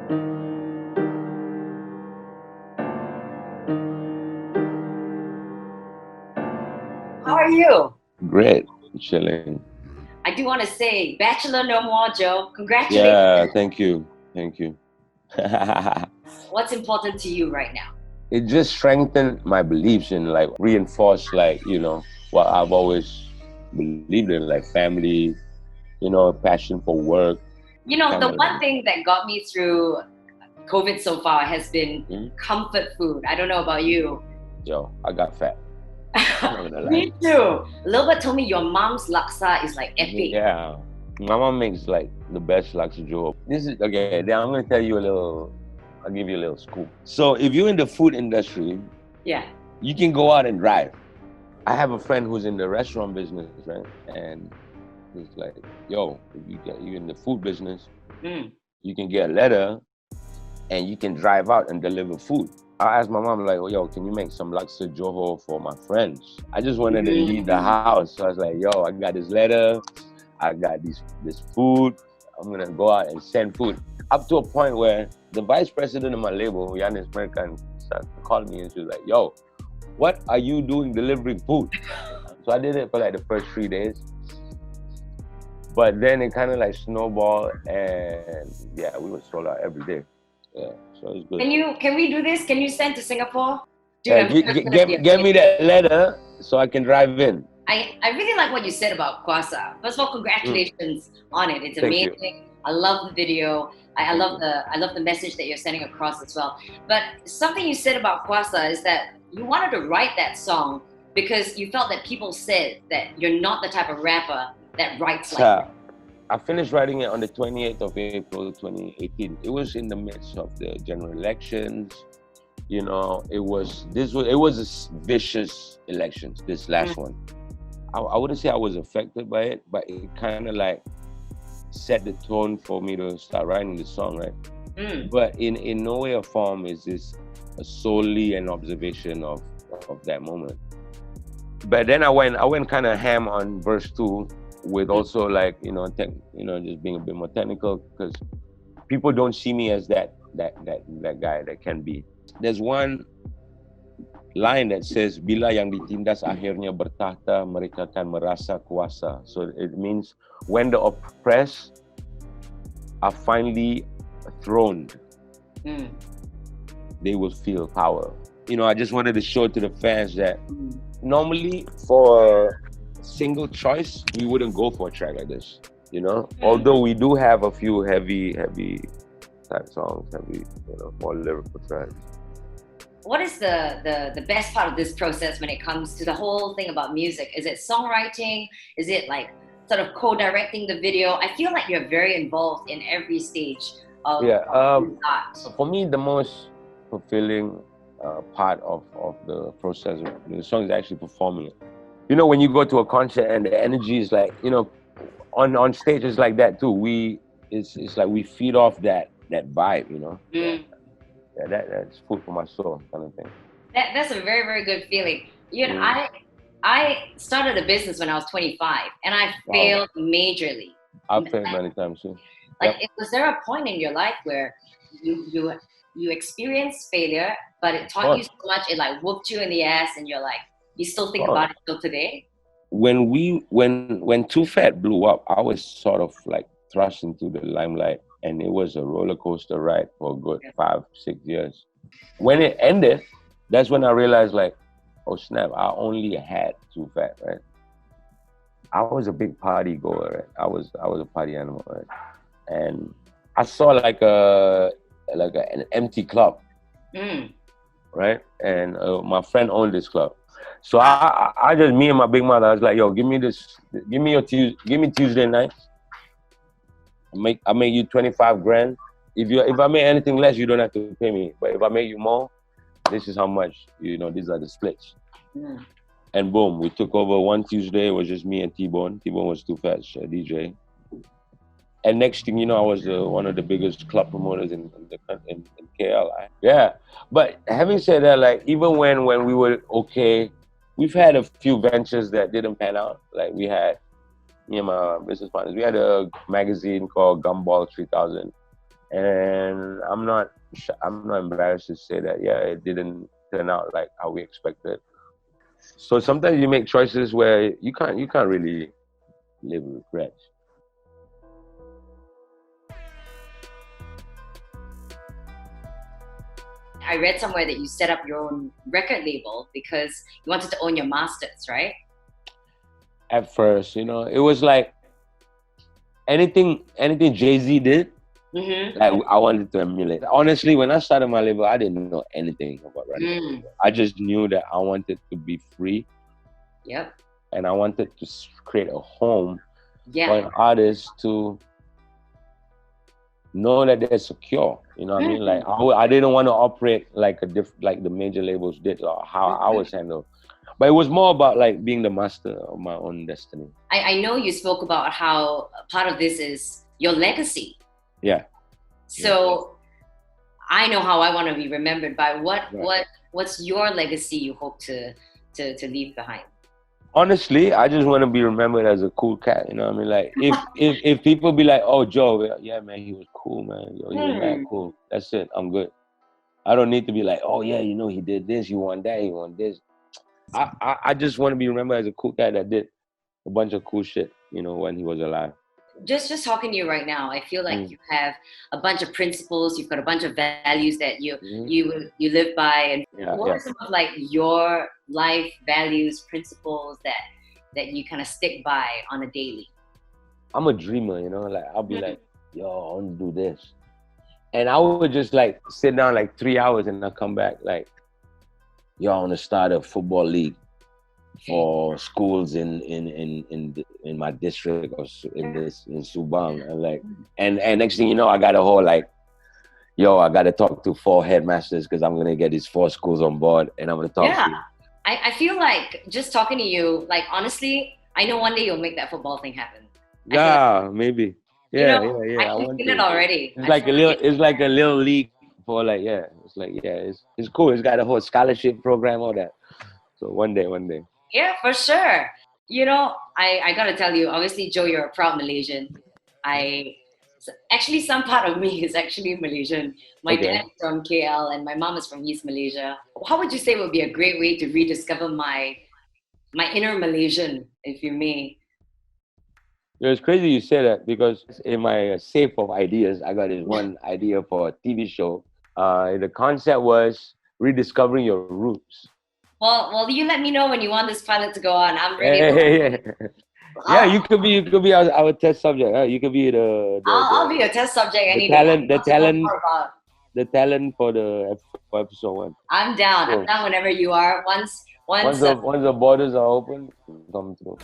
How are you? Great, chilling. I do want to say, Bachelor no more, Joe. Congratulations. Yeah, thank you, thank you. What's important to you right now? It just strengthened my beliefs and like reinforced what I've always believed in, like family, passion for work, You know, kind the of one like. thing that got me through COVID so far has been Mhm. comfort food. I don't know about you. Yo, I got fat. I'm not gonna lie. Me too. Lilbert told me your mom's laksa is like epic. Yeah, my mom makes like the best laksa joe. This is okay. Then I'm gonna tell you a little. I'll give you a little scoop. So if you're in the food industry, Yeah. you can go out and drive. I have a friend who's in the restaurant business, right? And he's like, "Yo, if you in the food business, Mm. you can get a letter and you can drive out and deliver food." I asked my mom, like, "Oh, yo, can you make some laksa joho for my friends?" I just wanted to leave the house, so I was like, "Yo, I got this letter, I got this food. I'm gonna go out and send food." Up to a point where the vice president of my label, Yanis Merkan, called me and she was like, "Yo, what are you doing delivering food?" So I did it for like the first 3 days. But then it kind of like snowballed, and yeah, we were sold out every day. Yeah, so it's good. Can we do this? Can you send to Singapore? Dude, Yeah, I'm sure it's gonna be get me amazing. that letter so I can drive in. I really like what you said about Kwasa. First of all, Mm, congratulations on it. It's thank you. amazing. I love the video. I Thank love you. the message that you're sending across as well. But something you said about Kwasa is that you wanted to write that song because you felt that people said that you're not the type of rapper that writes like that. So I finished writing it on the 28th of April, 2018. It was in the midst of the general elections. It was vicious elections. This Mm, last one, I wouldn't say I was affected by it, but it kind of like set the tone for me to start writing the song, right? mm, But in no way or form is this solely an observation of that moment. But then I went kind of ham on verse two with mm. also like just being a bit more technical because people don't see me as that guy that can be. There's one line that says bila yang ditindas akhirnya bertahta mereka akan merasa kuasa. So it means when the oppressed are finally throned, Mm. they will feel power. I just wanted to show to the fans that Mm. normally for single choice, we wouldn't go for a track like this. Although we do have a few heavy type songs, more lyrical tracks. What is the best part of this process when it comes to the whole thing about music? Is it songwriting? Is it like sort of co-directing the video? I feel like you're very involved in every stage of Yeah. this art. For me, the most fulfilling part of the process of the song is actually performing it. When you go to a concert and the energy is like, on stage it's like that too. It's like we feed off that vibe. Mm. Yeah, that's food for my soul kind of thing. That's a very, very good feeling. You know, Mm. I started a business when I was 25 and I Wow. failed majorly. I've failed many times too. Like, Yep. was there a point in your life where you experienced failure, but it Of taught you course. so much, it like whooped you in the ass, and you're like, you still Of think course. about it till today? When Too Fat blew up, I was sort of like thrust into the limelight, and it was a roller coaster ride for a good 5-6 years. When it ended, that's when I realized, like, oh snap, I only had Too Fat, right? I was a big party goer, right? I was a party animal, right? And I saw an empty club, Mm. right? And my friend owned this club, so I just, me and my big mother, I was like, yo, give me give me Tuesday night. I make you 25 grand. If I make anything less, you don't have to pay me. But if I make you more, this is how much. These are the splits. Mm. And boom, we took over one Tuesday. It was just me and T-Bone. T-Bone was Too Fat, DJ. And next thing you know, I was one of the biggest club promoters in KL. Yeah, but having said that, like, even when we were okay, we've had a few ventures that didn't pan out. Like, we had, me and my business partners, we had a magazine called Gumball 3000. And I'm not embarrassed to say that, yeah, it didn't turn out like how we expected. So sometimes you make choices where you can't really live with regrets. I read somewhere that you set up your own record label because you wanted to own your masters, right? At first, it was like anything Jay-Z did, like I wanted to emulate. Honestly, when I started my label, I didn't know anything about running. I just knew that I wanted to be free. Yep. And I wanted to create a home for an artist to know that they're secure. You know what I mean? Like I didn't want to operate like like the major labels did, or how I was handled. But it was more about like being the master of my own destiny. I know you spoke about how part of this is your legacy. Yeah. So I know how I want to be remembered by. What's your legacy you hope to leave behind? Honestly, I just want to be remembered as a cool cat. You know what I mean? Like if people be like, "Oh, Joe, yeah, man, he was cool, man. Yo, he was mad cool." That's it. I'm good. I don't need to be like, "Oh yeah, he did this, he won that, he won this." I just want to be remembered as a cool cat that did a bunch of cool shit, when he was alive. Just talking to you right now, I feel like you have a bunch of principles. You've got a bunch of values that you live by. And what are some of like your life values, principles that you kind of stick by on a daily? I'm a dreamer, like I'll be like, yo, I want to do this, and I would just like sit down like 3 hours and I'll come back like, yo, I want to start a football league for schools in my district or in Subang, and like, and next thing you know, I got a whole like, yo, I got to talk to 4 headmasters because I'm gonna get these 4 schools on board, and I'm gonna talk to you. I feel like just talking to you, like honestly, I know one day you'll make that football thing happen. Yeah, maybe. Yeah, I want it already. It's like a little league for like, it's cool. It's got a whole scholarship program, all that. So one day. Yeah, for sure. I gotta tell you, obviously, Joe, you're a proud Malaysian. Actually, some part of me is actually Malaysian. My dad is from KL and my mom is from East Malaysia. How would you say would be a great way to rediscover my inner Malaysian, if you may? It's crazy you say that, because in my safe of ideas, I got this one idea for a TV show. The concept was rediscovering your roots. Well, you let me know when you want this pilot to go on. I'm ready. Yeah, you could be our test subject. You could be I'll be a test subject any day. The talent for episode 1. I'm down. Cool. I'm down whenever you are. Once the borders are open, come through.